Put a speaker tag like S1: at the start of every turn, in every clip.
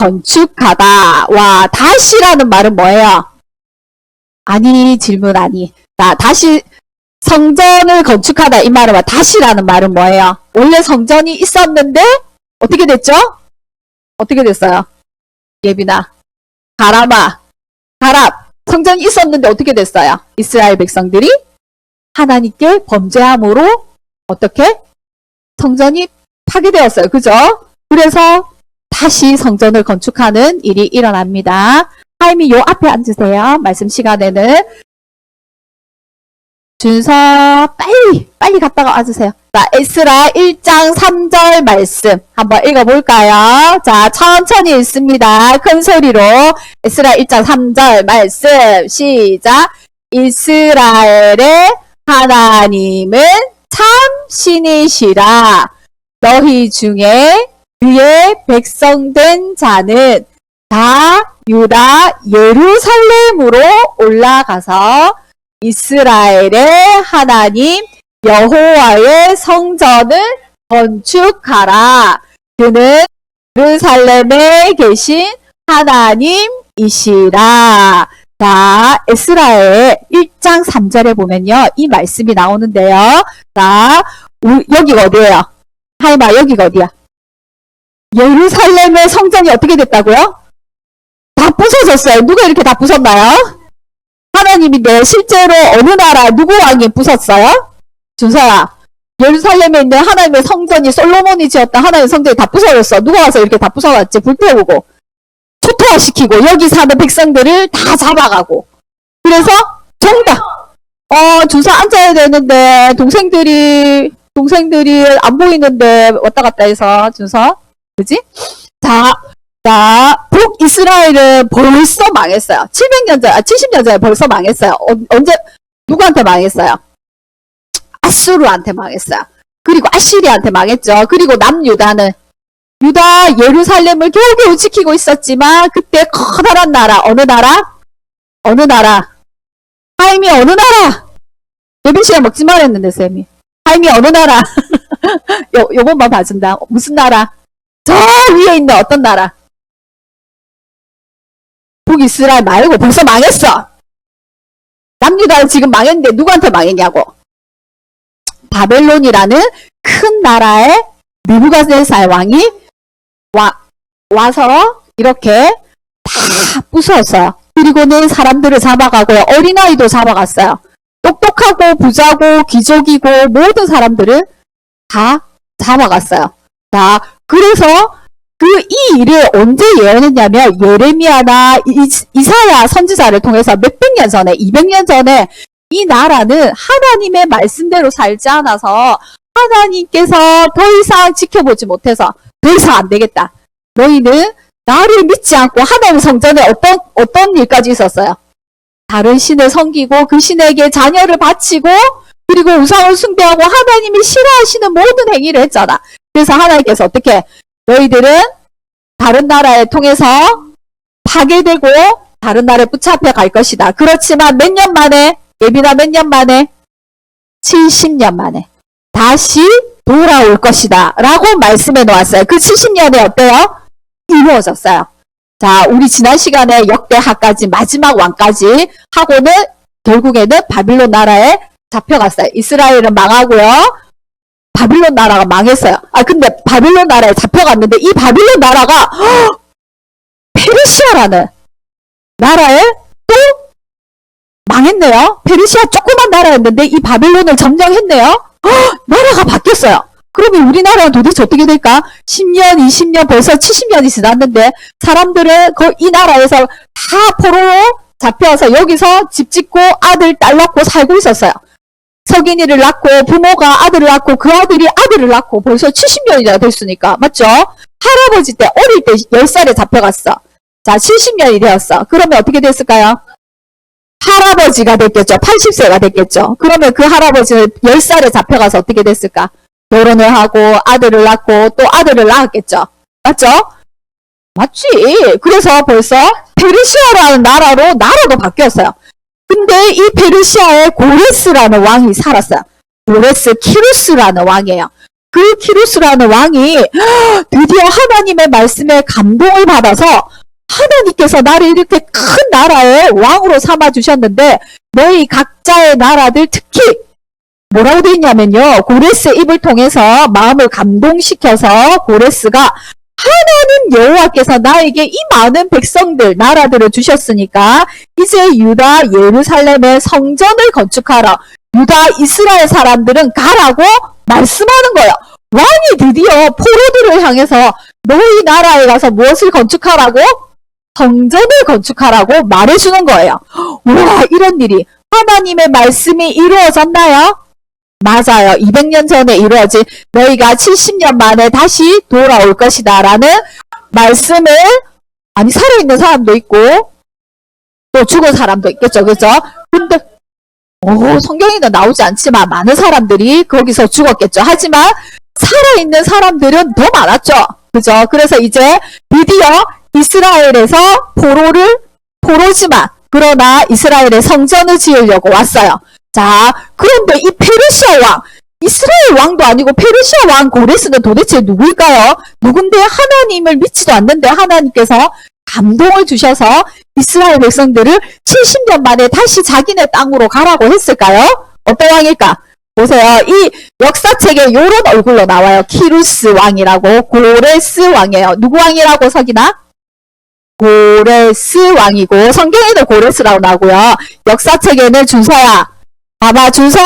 S1: 건축하다. 와, 다시라는 말은 뭐예요? 아니, 질문 아니. 자, 다시 성전을 건축하다 이 말은 다시라는 말은 뭐예요? 원래 성전이 있었는데 어떻게 됐죠? 어떻게 됐어요? 예빈아, 가람아, 가랍. 성전이 있었는데 어떻게 됐어요? 이스라엘 백성들이 하나님께 범죄함으로 어떻게? 성전이 파괴되었어요. 그죠? 그래서 다시 성전을 건축하는 일이 일어납니다. 하임이 요 앞에 앉으세요. 말씀 시간에는. 준서 빨리 갔다가 와주세요. 자, 에스라 1장 3절 말씀 한번 읽어볼까요? 자, 천천히 읽습니다. 큰 소리로 에스라 1장 3절 말씀 시작. 이스라엘의 하나님은 참 신이시라. 너희 중에 그의 백성된 자는 다 유다 예루살렘으로 올라가서 이스라엘의 하나님 여호와의 성전을 건축하라. 그는 예루살렘에 계신 하나님이시라. 자, 에스라의 1장 3절에 보면요. 이 말씀이 나오는데요. 자, 여기가 어디예요? 하이마, 여기가 어디야? 예루살렘의 성전이 어떻게 됐다고요? 다 부서졌어요. 누가 이렇게 다 부쉈나요? 하나님인데 실제로 어느 나라 누구 왕이 부쉈어요? 준서야, 예루살렘에 있는 하나님의 성전이 솔로몬이 지었던 하나님의 성전이 다 부서졌어. 누가 와서 이렇게 다 부숴놨지? 불태우고 초토화시키고 여기 사는 백성들을 다 잡아가고. 그래서 정답. 준서 앉아야 되는데 동생들이 안 보이는데 왔다 갔다 해서 준서, 그지? 자, 북이스라엘은 벌써 망했어요. 70년 전에 벌써 망했어요. 언제, 누구한테 망했어요? 아수르한테 망했어요. 그리고 아시리한테 망했죠. 그리고 남유다는, 유다 예루살렘을 겨우겨우 지키고 있었지만, 그때 커다란 나라, 어느 나라? 하임이 어느 나라? 예빈 씨가 먹지 말했는데, 쌤이. 하임이 어느 나라? 요것만 봐준다. 무슨 나라? 저 위에 있는 어떤 나라? 북이스라엘 말고 벌써 망했어. 남유다는 지금 망했는데 누구한테 망했냐고. 바벨론이라는 큰 나라의 느부갓네살 왕이 와서 이렇게 다 부수었어요. 그리고는 사람들을 잡아가고요. 어린아이도 잡아갔어요. 똑똑하고 부자고 귀족이고 모든 사람들을 다 잡아갔어요. 자, 그래서 이 일을 언제 예언했냐면 예레미야나 이사야 선지자를 통해서 몇백 년 전에, 200년 전에 이 나라는 하나님의 말씀대로 살지 않아서 하나님께서 더 이상 지켜보지 못해서 더 이상 안 되겠다. 너희는 나를 믿지 않고 하나님의 성전에 어떤 일까지 있었어요? 다른 신을 섬기고 그 신에게 자녀를 바치고 그리고 우상을 숭배하고 하나님이 싫어하시는 모든 행위를 했잖아. 그래서 하나님께서 어떻게 너희들은 다른 나라에 통해서 파괴되고 다른 나라에 붙잡혀 갈 것이다. 그렇지만 몇 년 만에, 예비나 몇 년 만에? 70년 만에 다시 돌아올 것이다 라고 말씀해 놓았어요. 그 70년에 어때요? 이루어졌어요. 자, 우리 지난 시간에 역대하까지 마지막 왕까지 하고는 결국에는 바빌론 나라에 잡혀갔어요. 이스라엘은 망하고요. 바빌론 나라가 망했어요. 근데 바빌론 나라에 잡혀갔는데 이 바빌론 나라가 페르시아라는 나라에 또 망했네요. 페르시아 조그만 나라였는데 이 바빌론을 점령했네요. 나라가 바뀌었어요. 그러면 우리나라는 도대체 어떻게 될까? 10년, 20년, 벌써 70년이 지났는데 사람들은 이 나라에서 다 포로로 잡혀서 여기서 집 짓고 아들, 딸 낳고 살고 있었어요. 석인이를 낳고 부모가 아들을 낳고 그 아들이 아들을 낳고 벌써 70년이나 됐으니까 맞죠? 할아버지 때 어릴 때 10살에 잡혀갔어. 자, 70년이 되었어. 그러면 어떻게 됐을까요? 할아버지가 됐겠죠. 80세가 됐겠죠. 그러면 그 할아버지는 10살에 잡혀가서 어떻게 됐을까? 결혼을 하고 아들을 낳고 또 아들을 낳았겠죠. 맞죠? 맞지. 그래서 벌써 페르시아라는 나라도 바뀌었어요. 근데 이 페르시아에 고레스라는 왕이 살았어요. 고레스 키루스라는 왕이에요. 그 키루스라는 왕이 드디어 하나님의 말씀에 감동을 받아서 하나님께서 나를 이렇게 큰 나라의 왕으로 삼아주셨는데 너희 각자의 나라들 특히 뭐라고 돼 있냐면요. 고레스 입을 통해서 마음을 감동시켜서 고레스가 하나님 여호와께서 나에게 이 많은 백성들, 나라들을 주셨으니까 이제 유다 예루살렘의 성전을 건축하라. 유다 이스라엘 사람들은 가라고 말씀하는 거예요. 왕이 드디어 포로들을 향해서 너희 나라에 가서 무엇을 건축하라고? 성전을 건축하라고 말해주는 거예요. 와, 이런 일이 하나님의 말씀이 이루어졌나요? 맞아요. 200년 전에 이루어진 너희가 70년 만에 다시 돌아올 것이다 라는 말씀을 아니 살아있는 사람도 있고 또 죽은 사람도 있겠죠. 그죠? 근데 성경에는 나오지 않지만 많은 사람들이 거기서 죽었겠죠. 하지만 살아있는 사람들은 더 많았죠. 그죠? 그래서 이제 드디어 이스라엘에서 포로지만 그러나 이스라엘의 성전을 지으려고 왔어요. 자, 그런데 이 페르시아 왕, 이스라엘 왕도 아니고 페르시아 왕 고레스는 도대체 누구일까요? 누군데 하나님을 믿지도 않는데 하나님께서 감동을 주셔서 이스라엘 백성들을 70년 만에 다시 자기네 땅으로 가라고 했을까요? 어떤 왕일까? 보세요. 이 역사책에 이런 얼굴로 나와요. 키루스 왕이라고. 고레스 왕이에요. 누구 왕이라고 석이나? 고레스 왕이고 성경에도 고레스라고 나오고요. 역사책에는 준서야. 봐봐 준서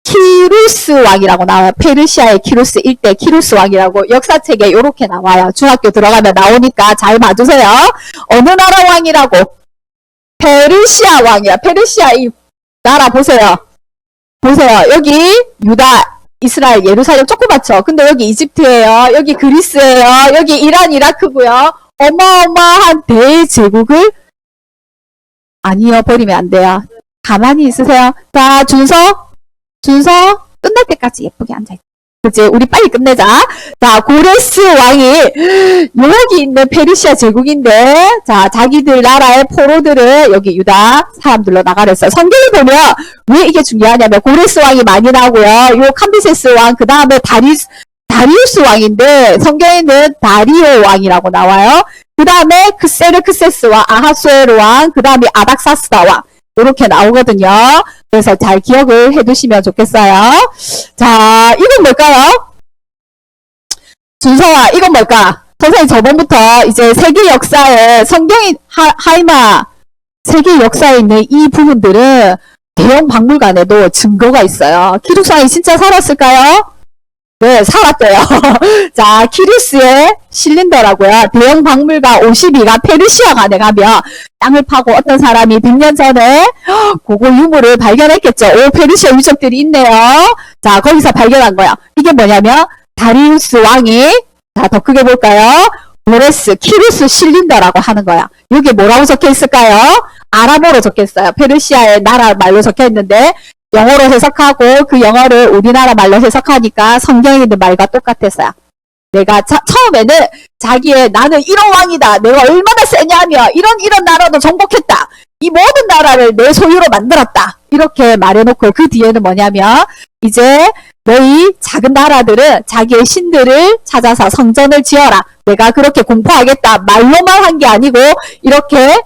S1: 키루스 왕이라고 나와요. 페르시아의 키루스 일대 키루스 왕이라고 역사책에 이렇게 나와요. 중학교 들어가면 나오니까 잘 봐주세요. 어느 나라 왕이라고? 페르시아 왕이야. 페르시아 이 나라 보세요. 보세요. 여기 유다, 이스라엘, 예루살렘 조그맣죠? 근데 여기 이집트예요. 여기 그리스예요. 여기 이란, 이라크고요. 어마어마한 대제국을 아니요. 버리면 안 돼요. 가만히 있으세요. 자, 준서 끝날 때까지 예쁘게 앉아있자. 그치? 우리 빨리 끝내자. 자, 고레스 왕이 여기 있는 페르시아 제국인데 자, 자기들 나라의 포로들을 여기 유다 사람들로 나가랬어요. 성경을 보면 왜 이게 중요하냐면 고레스 왕이 많이 나오고요. 요 캄비세스 왕, 그 다음에 다리우스 왕인데 성경에는 다리오 왕이라고 나와요. 그 다음에 크세르크세스와 아하수에르 왕, 그 다음에 아닥사스다 왕. 이렇게 나오거든요. 그래서 잘 기억을 해두시면 좋겠어요. 자, 이건 뭘까요? 준서아, 이건 뭘까? 선생님 저번부터 이제 세계 역사에 성경이 하이마 세계 역사에 있는 이 부분들은 대형 박물관에도 증거가 있어요. 키루스왕이 진짜 살았을까요? 네, 살았대요. 자, 키루스의 실린더라고요. 대형 박물관 52가 페르시아관에 가면 땅을 파고 어떤 사람이 100년 전에 고고 유물을 발견했겠죠. 오, 페르시아 유적들이 있네요. 자, 거기서 발견한 거야. 이게 뭐냐면 다리우스 왕이 자, 더 크게 볼까요? 고레스, 키루스 실린더라고 하는 거야. 여기 뭐라고 적혀 있을까요? 아람어로 적혀 있어요. 페르시아의 나라 말로 적혀 있는데 영어로 해석하고 그 영어를 우리나라 말로 해석하니까 성경에 있는 말과 똑같았어요. 내가 처음에는 자기의 나는 이런 왕이다. 내가 얼마나 세냐며 이런 나라도 정복했다. 이 모든 나라를 내 소유로 만들었다. 이렇게 말해놓고 그 뒤에는 뭐냐면 이제 너희 작은 나라들은 자기의 신들을 찾아서 성전을 지어라. 내가 그렇게 공포하겠다. 말로만 한 게 아니고 이렇게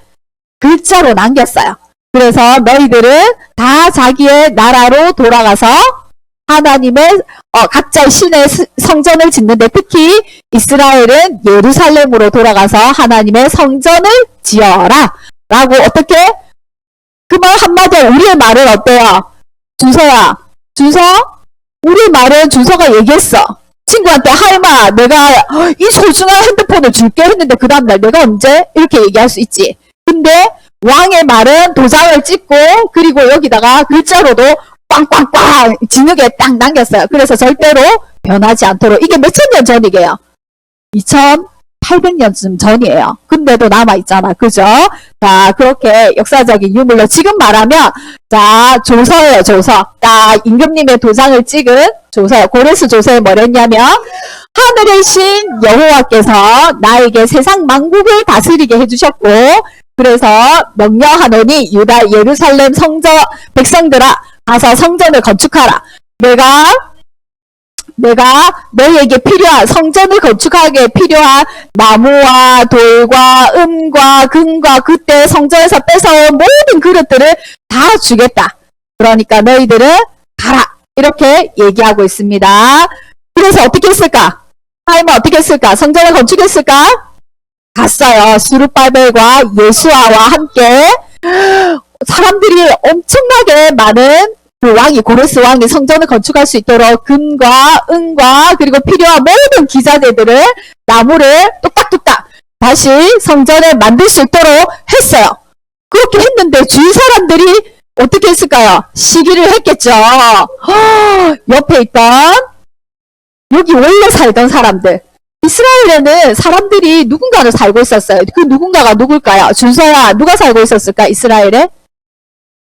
S1: 글자로 남겼어요. 그래서 너희들은 다 자기의 나라로 돌아가서 하나님의 각자의 신의 성전을 짓는데 특히 이스라엘은 예루살렘으로 돌아가서 하나님의 성전을 지어라 라고 어떻게? 그 말 한마디에 우리의 말은 어때요? 준서야 준서 우리 말은 준서가 얘기했어. 친구한테 하이마 내가 이 소중한 핸드폰을 줄게 했는데 그 다음날 내가 언제? 이렇게 얘기할 수 있지. 근데 왕의 말은 도장을 찍고 그리고 여기다가 글자로도 꽝꽝꽝 진흙에 딱 남겼어요. 그래서 절대로 변하지 않도록 이게 몇천 년 전이게요. 2800년쯤 전이에요. 근데도 남아있잖아. 그죠? 자, 그렇게 역사적인 유물로 지금 말하면 자, 조서예요. 조서. 자, 임금님의 도장을 찍은 조서예요. 고레스 조서에 뭐랬냐면 하늘의 신 여호와께서 나에게 세상 만국을 다스리게 해주셨고 그래서 명령하노니 유다 예루살렘 성전 백성들아 가서 성전을 건축하라. 내가 내가 너희에게 필요한 성전을 건축하기에 필요한 나무와 돌과 은과 금과 그때 성전에서 뺏어온 모든 그릇들을 다 주겠다. 그러니까 너희들은 가라. 이렇게 얘기하고 있습니다. 그래서 어떻게 했을까? 하임은 어떻게 했을까? 성전을 건축했을까? 갔어요. 스룹바벨과 예수아와 함께 사람들이 엄청나게 많은 그 왕이 고레스 왕이 성전을 건축할 수 있도록 금과 은과 그리고 필요한 모든 기자재들을 나무를 뚝딱뚝딱 다시 성전을 만들 수 있도록 했어요. 그렇게 했는데 주위 사람들이 어떻게 했을까요? 시기를 했겠죠. 옆에 있던 여기 원래 살던 사람들 이스라엘에는 사람들이 누군가를 살고 있었어요. 그 누군가가 누굴까요? 준서야 누가 살고 있었을까? 이스라엘에?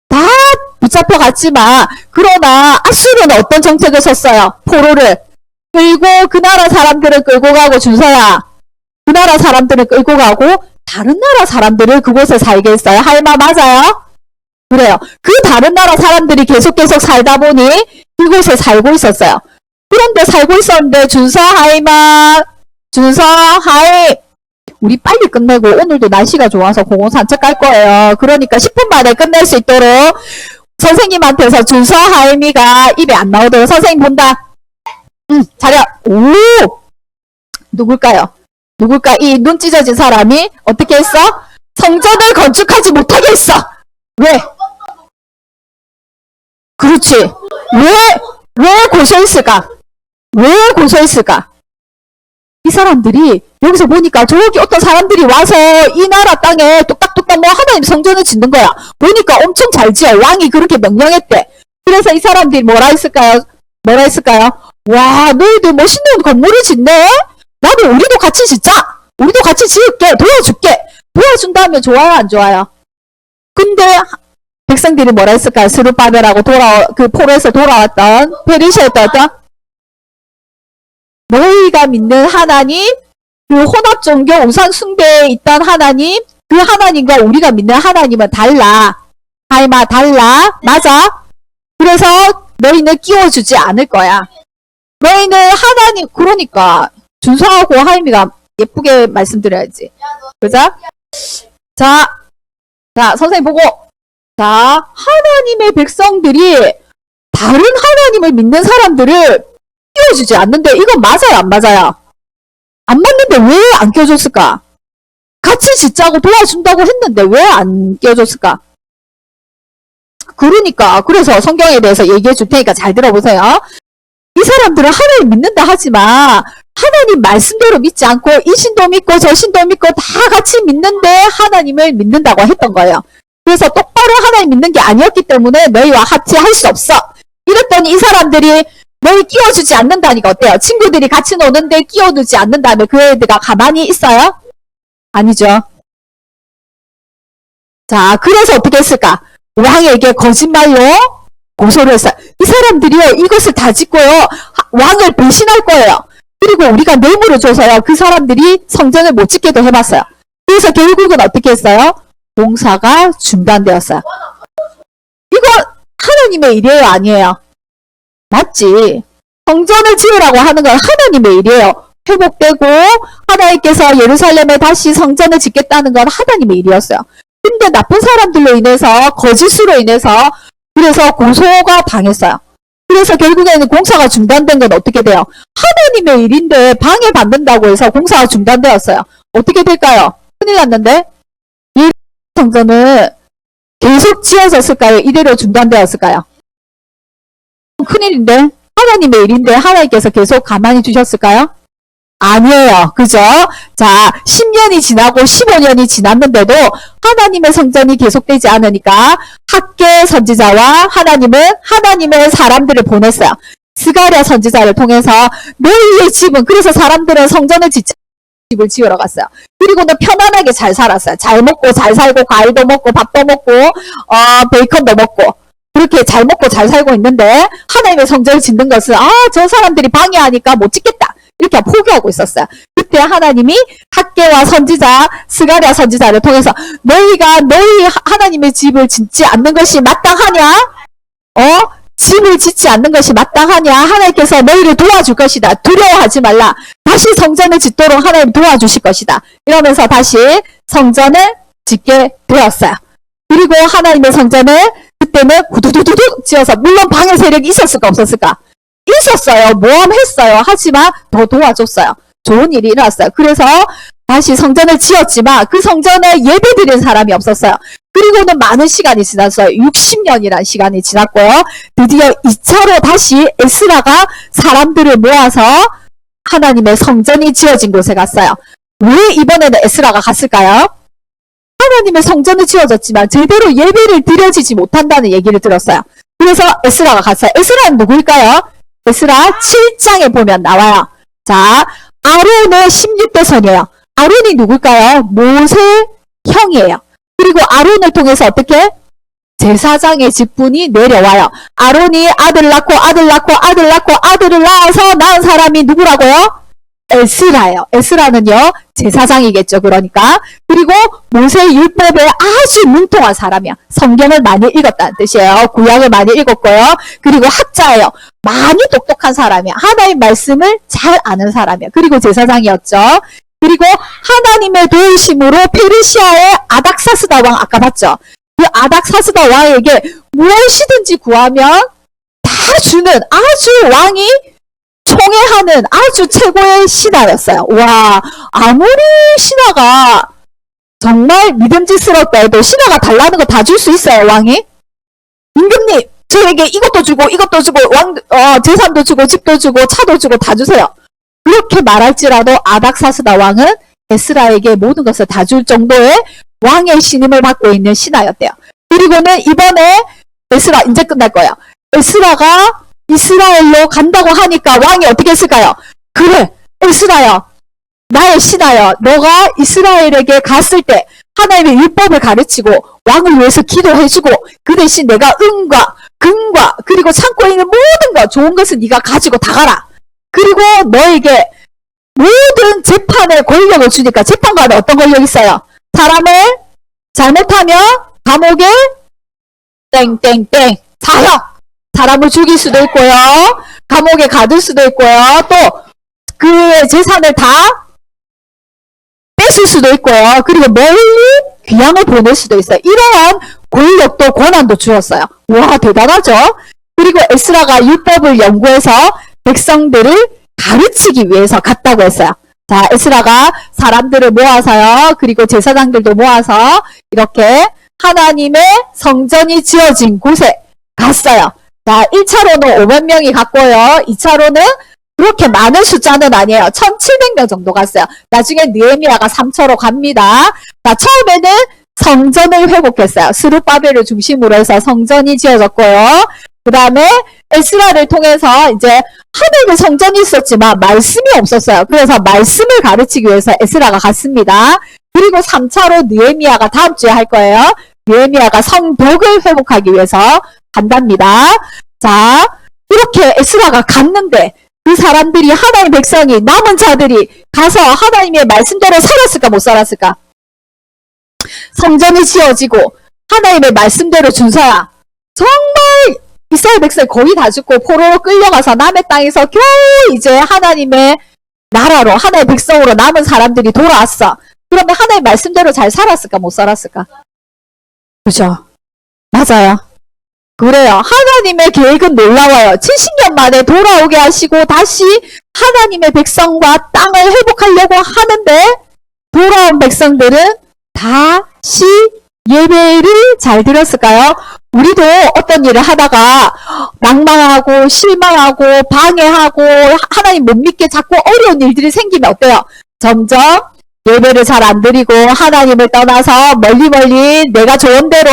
S1: 다 붙잡혀 갔지만 그러나 아수르는 어떤 정책을 썼어요? 포로를 끌고 그 나라 사람들을 끌고 가고 준서야 그 나라 사람들을 끌고 가고 다른 나라 사람들을 그곳에 살게 했어요. 할마 맞아요? 그래요. 그 다른 나라 사람들이 계속 살다 보니 그곳에 살고 있었어요. 그런데 살고 있었는데 준서 하이마 준서 하이 우리 빨리 끝내고 오늘도 날씨가 좋아서 공원 산책 갈 거예요. 그러니까 10분 만에 끝낼 수 있도록 선생님한테서 준서 하이미가 입에 안 나오도록 선생님 본다. 자려. 오 누굴까요? 누굴까? 이 눈 찢어진 사람이 어떻게 했어? 성전을 건축하지 못하게 했어. 왜? 그렇지. 왜 고소했을까? 왜 고소했을까? 이 사람들이 여기서 보니까 저기 어떤 사람들이 와서 이 나라 땅에 뚝딱뚝딱 뭐 하나님 성전을 짓는 거야. 보니까 엄청 잘 지어. 왕이 그렇게 명령했대. 그래서 이 사람들이 뭐라 했을까요? 와, 너희들 멋있는 건물을 짓네? 나도 우리도 같이 짓자. 우리도 같이 지을게. 도와줄게. 도와준다면 좋아요, 안 좋아요? 근데 백성들이 뭐라 했을까요? 스룹바벨하고 그 포로에서 돌아왔던 페르시아였던 너희가 믿는 하나님, 그 혼합 종교 우상 숭배에 있던 하나님, 그 하나님과 우리가 믿는 하나님은 달라. 하이마 달라. 맞아. 그래서 너희는 끼워주지 않을 거야. 너희는 하나님, 그러니까 준서하고 하이미가 예쁘게 말씀드려야지. 그죠? 자, 선생님 보고. 자, 하나님의 백성들이 다른 하나님을 믿는 사람들을 끼워주지 않는데 이건 맞아요, 안 맞아요? 안 맞는데 왜 안 끼워줬을까? 같이 짓자고 도와준다고 했는데 왜 안 끼워줬을까? 그러니까 그래서 성경에 대해서 얘기해 줄 테니까 잘 들어보세요. 이 사람들은 하나님 믿는다 하지만 하나님 말씀대로 믿지 않고 이 신도 믿고 저 신도 믿고 다 같이 믿는데 하나님을 믿는다고 했던 거예요. 그래서 똑바로 하나님 믿는 게 아니었기 때문에 너희와 합치할 수 없어. 이랬더니 이 사람들이 너희 끼워주지 않는다니까 어때요? 친구들이 같이 노는데 끼워주지 않는다면 그 애들가 가만히 있어요? 아니죠. 자, 그래서 어떻게 했을까? 왕에게 거짓말로 고소를 했어요. 이 사람들이요, 이것을 다 짓고요, 왕을 배신할 거예요. 그리고 우리가 뇌물을 줘서요, 그 사람들이 성전을 못 짓게도 해봤어요. 그래서 결국은 어떻게 했어요? 공사가 중단되었어요. 이거 하나님의 일이에요, 아니에요? 맞지. 성전을 지으라고 하는 건 하나님의 일이에요. 회복되고 하나님께서 예루살렘에 다시 성전을 짓겠다는 건 하나님의 일이었어요. 근데 나쁜 사람들로 인해서 거짓으로 인해서 그래서 고소가 당했어요. 그래서 결국에는 공사가 중단된 건 어떻게 돼요? 하나님의 일인데 방해받는다고 해서 공사가 중단되었어요. 어떻게 될까요? 큰일 났는데 이 성전은 계속 지어졌을까요? 이대로 중단되었을까요? 큰일인데 하나님의 일인데 하나님께서 계속 가만히 두셨을까요? 아니에요. 그죠? 자, 10년이 지나고 15년이 지났는데도 하나님의 성전이 계속되지 않으니까 학개 선지자와 하나님은 하나님의 사람들을 보냈어요. 스가랴 선지자를 통해서 너희의 집은 그래서 사람들은 성전을 짓자 집을 지으러 갔어요. 그리고는 편안하게 잘 살았어요. 잘 먹고 잘 살고 과일도 먹고 밥도 먹고 베이컨도 먹고 그렇게 잘 먹고 잘 살고 있는데 하나님의 성전을 짓는 것은 저 사람들이 방해하니까 못 짓겠다. 이렇게 포기하고 있었어요. 그때 하나님이 학개와 선지자, 스가랴 선지자를 통해서 너희가 너희 하나님의 집을 짓지 않는 것이 마땅하냐? 집을 짓지 않는 것이 마땅하냐? 하나님께서 너희를 도와줄 것이다. 두려워하지 말라. 다시 성전을 짓도록 하나님 도와주실 것이다. 이러면서 다시 성전을 짓게 되었어요. 그리고 하나님의 성전을 그때는 후두두두두 지어서, 물론 방해 세력이 있었을까 없었을까? 있었어요. 모험했어요. 하지만 더 도와줬어요. 좋은 일이 일어났어요. 그래서 다시 성전을 지었지만 그 성전에 예배드리는 사람이 없었어요. 그리고는 많은 시간이 지났어요. 60년이라는 시간이 지났고요. 드디어 2차로 다시 에스라가 사람들을 모아서 하나님의 성전이 지어진 곳에 갔어요. 왜 이번에는 에스라가 갔을까요? 하나님의 성전은 지어졌지만 제대로 예배를 드려지지 못한다는 얘기를 들었어요. 그래서 에스라가 갔어요. 에스라는 누구일까요? 에스라 7장에 보면 나와요. 자, 아론의 16대 손이에요. 아론이 누굴까요? 모세 형이에요. 그리고 아론을 통해서 어떻게? 제사장의 직분이 내려와요. 아론이 아들 낳고 아들 낳고 아들 낳고 아들을 낳아서 낳은 사람이 누구라고요? 에스라예요. 에스라는요, 제사장이겠죠. 그러니까. 그리고 모세 율법에 아주 문통한 사람이야. 성경을 많이 읽었다는 뜻이에요. 구약을 많이 읽었고요. 그리고 학자예요. 많이 똑똑한 사람이야. 하나님 말씀을 잘 아는 사람이야. 그리고 제사장이었죠. 그리고 하나님의 도우심으로 페르시아의 아닥사스다 왕, 아까 봤죠? 그 아닥사스다 왕에게 무엇이든지 구하면 다 주는 아주 왕이 총애하는 아주 최고의 신하였어요. 와, 아무리 신하가 정말 믿음직스럽다 해도 신하가 달라는 거 다 줄 수 있어요, 왕이? 임금님, 저에게 이것도 주고 이것도 주고 재산도 주고 집도 주고 차도 주고 다 주세요. 그렇게 말할지라도 아닥사스다 왕은 에스라에게 모든 것을 다 줄 정도의 왕의 신임을 받고 있는 신하였대요. 그리고는 이번에 에스라, 이제 끝날 거예요. 에스라가 이스라엘로 간다고 하니까 왕이 어떻게 했을까요? 그래, 에스라야, 나의 신하여, 너가 이스라엘에게 갔을 때 하나님의 율법을 가르치고 왕을 위해서 기도해주고 그 대신 내가 은과 금과 그리고 창고에 있는 모든 것, 좋은 것은 네가 가지고 다 가라. 그리고 너에게 모든 재판의 권력을 주니까, 재판관은 어떤 권력이 있어요? 사람을 잘못하면 감옥에 땡땡땡 사형, 사람을 죽일 수도 있고요, 감옥에 가둘 수도 있고요, 또 그의 재산을 다 뺏을 수도 있고요, 그리고 멀리 귀양을 보낼 수도 있어요. 이러한 권력도 권한도 주었어요. 와, 대단하죠? 그리고 에스라가 율법을 연구해서 백성들을 가르치기 위해서 갔다고 했어요. 자, 에스라가 사람들을 모아서요, 그리고 제사장들도 모아서 이렇게 하나님의 성전이 지어진 곳에 갔어요. 자, 1차로는 500명이 갔고요. 2차로는 그렇게 많은 숫자는 아니에요. 1700명 정도 갔어요. 나중에 느헤미야가 3차로 갑니다. 자, 처음에는 성전을 회복했어요. 스룹바벨을 중심으로 해서 성전이 지어졌고요. 그 다음에 에스라를 통해서 이제 하나님의 성전이 있었지만 말씀이 없었어요. 그래서 말씀을 가르치기 위해서 에스라가 갔습니다. 그리고 3차로 느헤미야가 다음 주에 할 거예요. 느헤미야가 성벽을 회복하기 위해서 간답니다. 자, 이렇게 에스라가 갔는데 그 사람들이, 하나님의 백성이, 남은 자들이 가서 하나님의 말씀대로 살았을까 못 살았을까? 성전이 지어지고 하나님의 말씀대로 준서야 정말 이스라엘 백성이 거의 다 죽고 포로로 끌려가서 남의 땅에서 겨우 이제 하나님의 나라로, 하나님의 백성으로 남은 사람들이 돌아왔어. 그러면 하나님의 말씀대로 잘 살았을까 못 살았을까? 그죠? 맞아요. 그래요. 하나님의 계획은 놀라워요. 70년 만에 돌아오게 하시고 다시 하나님의 백성과 땅을 회복하려고 하는데 돌아온 백성들은 다시 예배를 잘 드렸을까요? 우리도 어떤 일을 하다가 낭망하고 실망하고 방해하고 하나님 못 믿게 자꾸 어려운 일들이 생기면 어때요? 점점 예배를 잘 안 드리고 하나님을 떠나서 멀리 내가 좋은 대로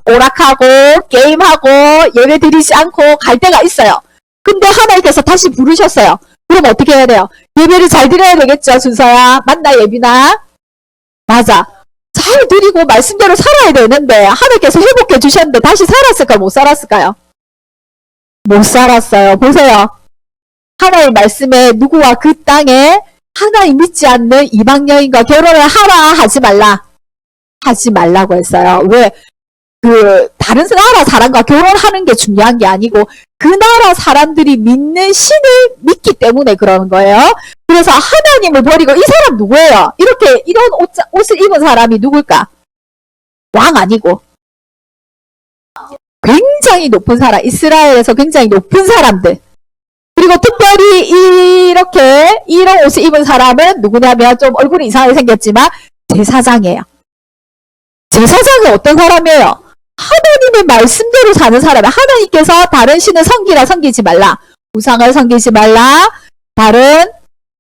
S1: 오락하고 게임하고 예배 드리지 않고 갈 때가 있어요. 근데 하나님께서 다시 부르셨어요. 그럼 어떻게 해야 돼요? 예배를 잘 드려야 되겠죠, 준서야. 맞나, 예빈아? 맞아. 잘 드리고 말씀대로 살아야 되는데 하나님께서 회복해 주셨는데 다시 살았을까 못 살았을까요? 못 살았어요. 보세요. 하나님의 말씀에 누구와 그 땅에 하나님 믿지 않는 이방 여인과 결혼을 하라, 하지 말라? 하지 말라고 했어요. 왜? 그 다른 나라 사람과 결혼하는 게 중요한 게 아니고 그 나라 사람들이 믿는 신을 믿기 때문에 그러는 거예요. 그래서 하나님을 버리고 이 사람 누구예요? 이렇게 이런 옷을 입은 사람이 누굴까? 왕 아니고 굉장히 높은 사람, 이스라엘에서 굉장히 높은 사람들. 그리고 특별히 이렇게 이런 옷을 입은 사람은 누구냐면 좀 얼굴이 이상하게 생겼지만 제사장이에요. 제사장은 어떤 사람이에요? 하나님의 말씀대로 사는 사람이에요. 하나님께서 다른 신을 섬기지 말라. 우상을 섬기지 말라. 다른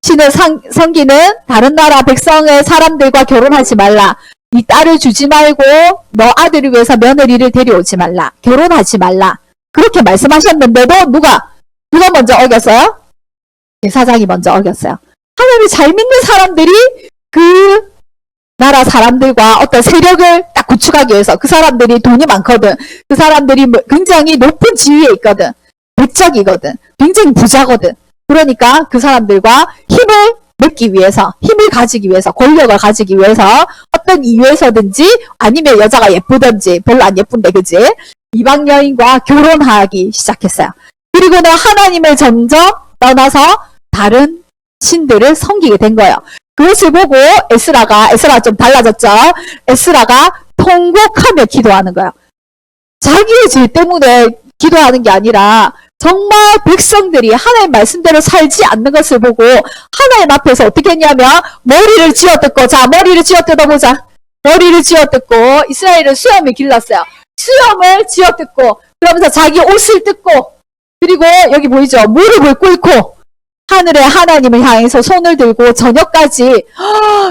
S1: 신을 섬기는 다른 나라 백성의 사람들과 결혼하지 말라. 네 딸을 주지 말고 너 아들을 위해서 며느리를 데려오지 말라. 결혼하지 말라. 그렇게 말씀하셨는데도 누가 먼저 어겼어요? 제사장이 먼저 어겼어요. 하나님을 잘 믿는 사람들이 그 나라 사람들과 어떤 세력을 딱 구축하기 위해서 그 사람들이 돈이 많거든. 그 사람들이 굉장히 높은 지위에 있거든. 백적이거든. 굉장히 부자거든. 그러니까 그 사람들과 힘을 맺기 위해서, 힘을 가지기 위해서, 권력을 가지기 위해서 어떤 이유에서든지 아니면 여자가 예쁘든지 별로 안 예쁜데 그지? 이방 여인과 결혼하기 시작했어요. 그리고는 하나님을 점점 떠나서 다른 신들을 섬기게 된 거예요. 그것을 보고 에스라가 좀 달라졌죠. 에스라가 통곡하며 기도하는 거예요. 자기의 죄 때문에 기도하는 게 아니라 정말 백성들이 하나님 말씀대로 살지 않는 것을 보고 하나님 앞에서 어떻게 했냐면 머리를 쥐어뜯고 머리를 쥐어뜯어보자. 머리를 쥐어뜯고 이스라엘은 수염을 길렀어요. 수염을 쥐어뜯고 그러면서 자기 옷을 뜯고 그리고 여기 보이죠? 무릎을 꿇고 하늘의 하나님을 향해서 손을 들고 저녁까지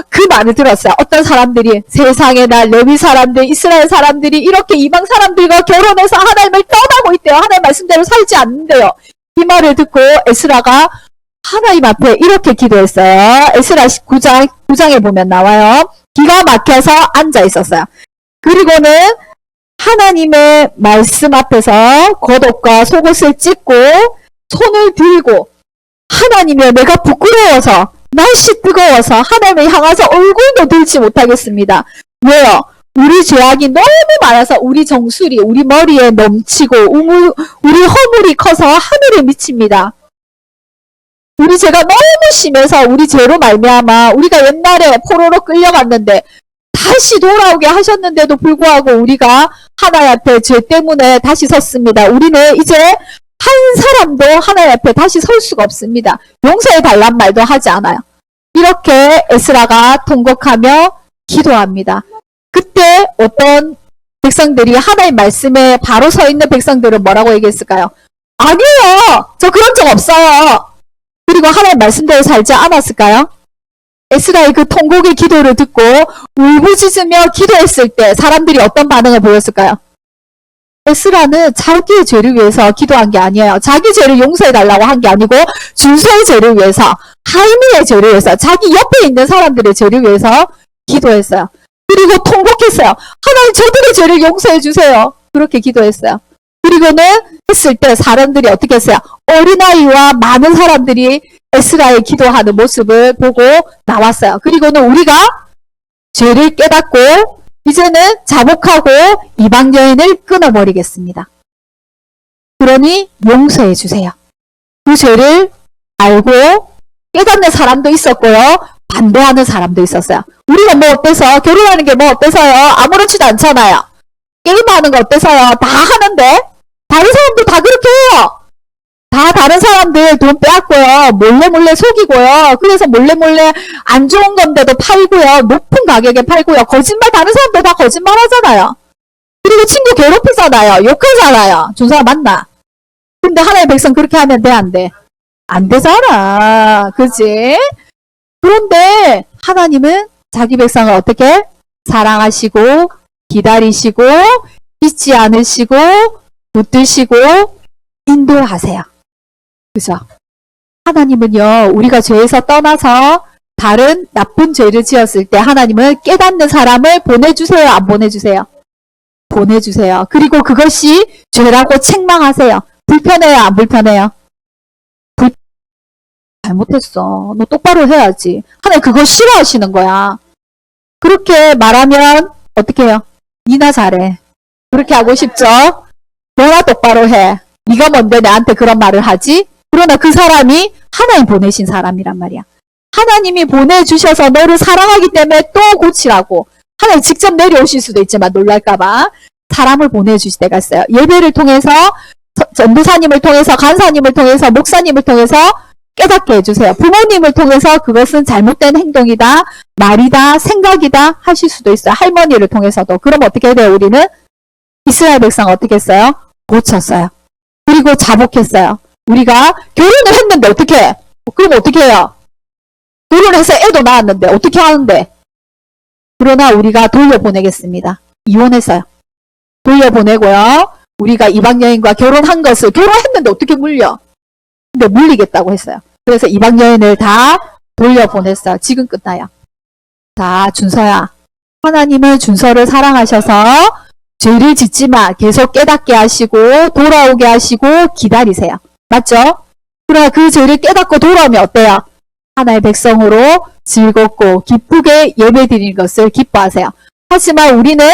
S1: 그 말을 들었어요. 어떤 사람들이 세상에 나 레위 사람들, 이스라엘 사람들이 이렇게 이방 사람들과 결혼해서 하나님을 떠나고 있대요. 하나님 말씀대로 살지 않는데요. 이 말을 듣고 에스라가 하나님 앞에 이렇게 기도했어요. 에스라 9장에 보면 나와요. 기가 막혀서 앉아 있었어요. 그리고는 하나님의 말씀 앞에서 겉옷과 속옷을 찢고 손을 들고 하나님이여 내가 부끄러워서 날씨 뜨거워서 하나님을 향해서 얼굴도 들지 못하겠습니다. 왜요? 우리 죄악이 너무 많아서 우리 정수리, 우리 머리에 넘치고 우리 허물이 커서 하늘에 미칩니다. 우리 죄가 너무 심해서 우리 죄로 말미암아 우리가 옛날에 포로로 끌려갔는데 다시 돌아오게 하셨는데도 불구하고 우리가 하나님 앞에 죄 때문에 다시 섰습니다. 우리는 이제 한 사람도 하나님 앞에 다시 설 수가 없습니다. 용서해 달란 말도 하지 않아요. 이렇게 에스라가 통곡하며 기도합니다. 그때 어떤 백성들이 하나님 말씀에 바로 서 있는 백성들은 뭐라고 얘기했을까요? 아니에요. 저 그런 적 없어요. 그리고 하나님 말씀대로 살지 않았을까요? 에스라의 그 통곡의 기도를 듣고 울부짖으며 기도했을 때 사람들이 어떤 반응을 보였을까요? 에스라는 자기의 죄를 위해서 기도한 게 아니에요. 자기 죄를 용서해달라고 한 게 아니고 준서의 죄를 위해서, 하이미의 죄를 위해서, 자기 옆에 있는 사람들의 죄를 위해서 기도했어요. 그리고 통곡했어요. 하나님 저들의 죄를 용서해 주세요. 그렇게 기도했어요. 그리고는 했을 때 사람들이 어떻게 했어요? 어린아이와 많은 사람들이 에스라의 기도하는 모습을 보고 나왔어요. 그리고는 우리가 죄를 깨닫고 이제는 자복하고 이방 여인을 끊어버리겠습니다. 그러니 용서해 주세요. 그 죄를 알고 깨닫는 사람도 있었고요. 반대하는 사람도 있었어요. 우리가 뭐 어때서? 결혼하는 게 뭐 어때서요? 아무렇지도 않잖아요. 게임하는 거 어때서요? 다 하는데? 다른 사람도 다 그렇게 해요. 다 다른 사람들 돈 빼앗고요. 몰래 속이고요. 그래서 몰래 안 좋은 건데도 팔고요. 높은 가격에 팔고요. 거짓말 다른 사람들 다 거짓말 하잖아요. 그리고 친구 괴롭히잖아요. 욕하잖아요. 좋은 사람 맞나? 근데 하나의 백성 그렇게 하면 돼, 안 돼? 안 되잖아. 그지? 그런데 하나님은 자기 백성을 어떻게? 사랑하시고 기다리시고 잊지 않으시고 붙드시고 인도하세요. 그죠? 하나님은요, 우리가 죄에서 떠나서 다른 나쁜 죄를 지었을 때 하나님은 깨닫는 사람을 보내주세요? 안 보내주세요? 보내주세요. 그리고 그것이 죄라고 책망하세요. 불편해요? 안 불편해요? 잘못했어. 너 똑바로 해야지. 하나님 그거 싫어하시는 거야. 그렇게 말하면 어떻게 해요? 니나 잘해. 그렇게 하고 싶죠? 너나 똑바로 해. 네가 뭔데 나한테 그런 말을 하지? 그러나 그 사람이 하나님 보내신 사람이란 말이야. 하나님이 보내주셔서 너를 사랑하기 때문에 또 고치라고. 하나님 직접 내려오실 수도 있지만 놀랄까봐 사람을 보내주실 때가 있어요. 예배를 통해서, 전도사님을 통해서, 간사님을 통해서, 목사님을 통해서 깨닫게 해주세요. 부모님을 통해서 그것은 잘못된 행동이다, 말이다, 생각이다 하실 수도 있어요. 할머니를 통해서도. 그럼 어떻게 돼요? 우리는 이스라엘 백성 어떻게 했어요? 고쳤어요. 그리고 자복했어요. 우리가 결혼을 했는데 어떻게 해? 그럼 어떻게 해요? 결혼해서 애도 낳았는데 어떻게 하는데? 그러나 우리가 돌려보내겠습니다. 이혼했어요. 돌려보내고요. 우리가 이방 여인과 결혼한 것을 결혼했는데 어떻게 물려? 근데 물리겠다고 했어요. 그래서 이방 여인을 다 돌려보냈어요. 지금 끝나요. 자, 준서야. 하나님은 준서를 사랑하셔서 죄를 짓지 마. 계속 깨닫게 하시고 돌아오게 하시고 기다리세요. 맞죠? 그러나 그 죄를 깨닫고 돌아오면 어때요? 하나의 백성으로 즐겁고 기쁘게 예배드리는 것을 기뻐하세요. 하지만 우리는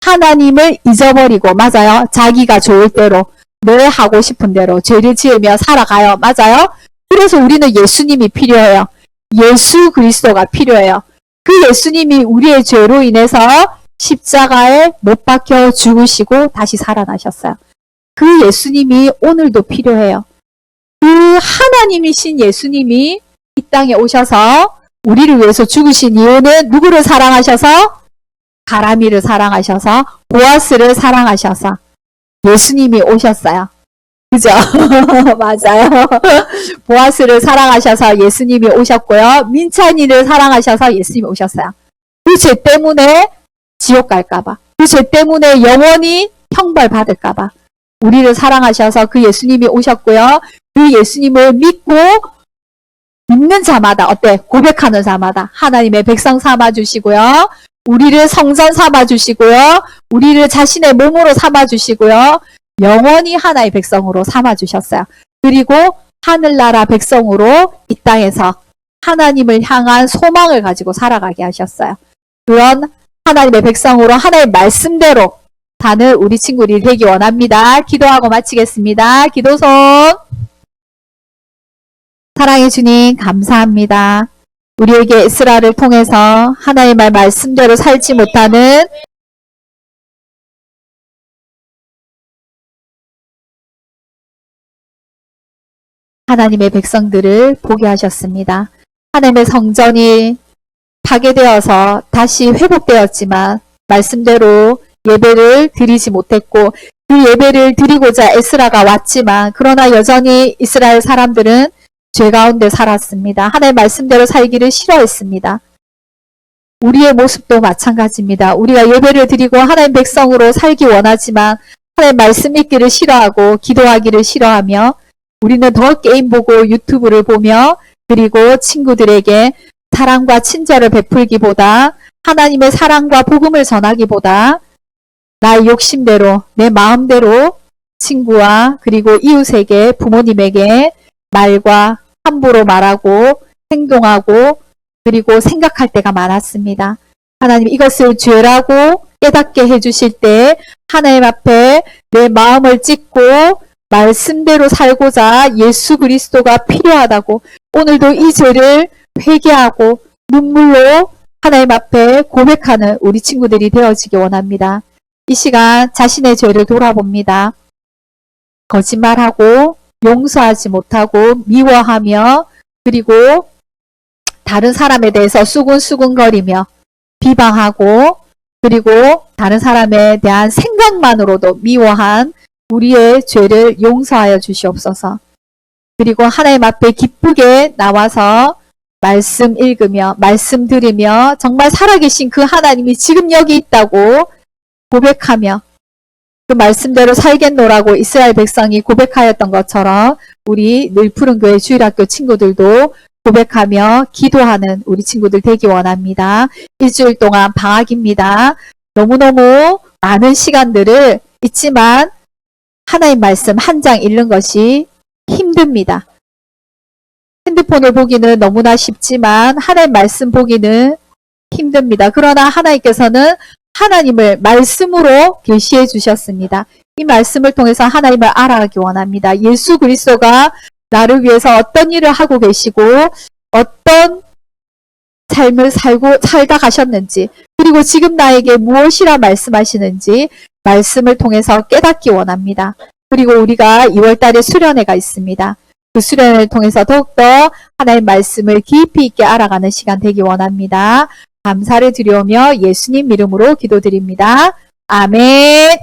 S1: 하나님을 잊어버리고, 맞아요. 자기가 좋을 대로, 늘 하고 싶은 대로 죄를 지으며 살아가요. 맞아요. 그래서 우리는 예수님이 필요해요. 예수 그리스도가 필요해요. 그 예수님이 우리의 죄로 인해서 십자가에 못 박혀 죽으시고 다시 살아나셨어요. 그 예수님이 오늘도 필요해요. 그 하나님이신 예수님이 이 땅에 오셔서 우리를 위해서 죽으신 이유는 누구를 사랑하셔서? 가라미를 사랑하셔서, 보아스를 사랑하셔서 예수님이 오셨어요. 그죠? 맞아요. 보아스를 사랑하셔서 예수님이 오셨고요. 민찬이를 사랑하셔서 예수님이 오셨어요. 그 죄 때문에 지옥 갈까봐, 그 죄 때문에 영원히 형벌 받을까봐 우리를 사랑하셔서 그 예수님이 오셨고요. 그 예수님을 믿는 자마다, 어때? 고백하는 자마다 하나님의 백성 삼아주시고요. 우리를 성전 삼아주시고요. 우리를 자신의 몸으로 삼아주시고요. 영원히 하나의 백성으로 삼아주셨어요. 그리고 하늘나라 백성으로 이 땅에서 하나님을 향한 소망을 가지고 살아가게 하셨어요. 그런 하나님의 백성으로 하나의 말씀대로 사는 우리 친구들이 되기 원합니다. 기도하고 마치겠습니다. 기도손. 사랑해 주님 감사합니다. 우리에게 에스라를 통해서 하나님의 말씀대로 살지 못하는 하나님의 백성들을 보게 하셨습니다. 하나님의 성전이 파괴되어서 다시 회복되었지만 말씀대로 예배를 드리지 못했고, 그 예배를 드리고자 에스라가 왔지만 그러나 여전히 이스라엘 사람들은 죄 가운데 살았습니다. 하나님의 말씀대로 살기를 싫어했습니다. 우리의 모습도 마찬가지입니다. 우리가 예배를 드리고 하나님 백성으로 살기 원하지만 하나님 말씀 읽기를 싫어하고 기도하기를 싫어하며 우리는 더 게임 보고 유튜브를 보며 그리고 친구들에게 사랑과 친절을 베풀기보다 하나님의 사랑과 복음을 전하기보다 나의 욕심대로 내 마음대로 친구와 그리고 이웃에게 부모님에게 말과 함부로 말하고 행동하고 그리고 생각할 때가 많았습니다. 하나님 이것을 죄라고 깨닫게 해주실 때 하나님 앞에 내 마음을 찢고 말씀대로 살고자 예수 그리스도가 필요하다고 오늘도 이 죄를 회개하고 눈물로 하나님 앞에 고백하는 우리 친구들이 되어지기 원합니다. 이 시간 자신의 죄를 돌아봅니다. 거짓말하고 용서하지 못하고 미워하며 그리고 다른 사람에 대해서 수군수군거리며 비방하고 그리고 다른 사람에 대한 생각만으로도 미워한 우리의 죄를 용서하여 주시옵소서. 그리고 하나님 앞에 기쁘게 나와서 말씀 읽으며 말씀 들으며 정말 살아계신 그 하나님이 지금 여기 있다고 고백하며 그 말씀대로 살겠노라고 이스라엘 백성이 고백하였던 것처럼 우리 늘푸른교회 주일학교 친구들도 고백하며 기도하는 우리 친구들 되기 원합니다. 일주일 동안 방학입니다. 너무너무 많은 시간들을 있지만 하나님 말씀 한 장 읽는 것이 힘듭니다. 핸드폰을 보기는 너무나 쉽지만 하나님 말씀 보기는 힘듭니다. 그러나 하나님께서는 하나님을 말씀으로 계시해 주셨습니다. 이 말씀을 통해서 하나님을 알아가기 원합니다. 예수 그리스도가 나를 위해서 어떤 일을 하고 계시고 어떤 삶을 살다 가셨는지, 그리고 지금 나에게 무엇이라 말씀하시는지 말씀을 통해서 깨닫기 원합니다. 그리고 우리가 2월달에 수련회가 있습니다. 그 수련회를 통해서 더욱더 하나님의 말씀을 깊이 있게 알아가는 시간 되기 원합니다. 감사를 드리오며 예수님 이름으로 기도드립니다. 아멘.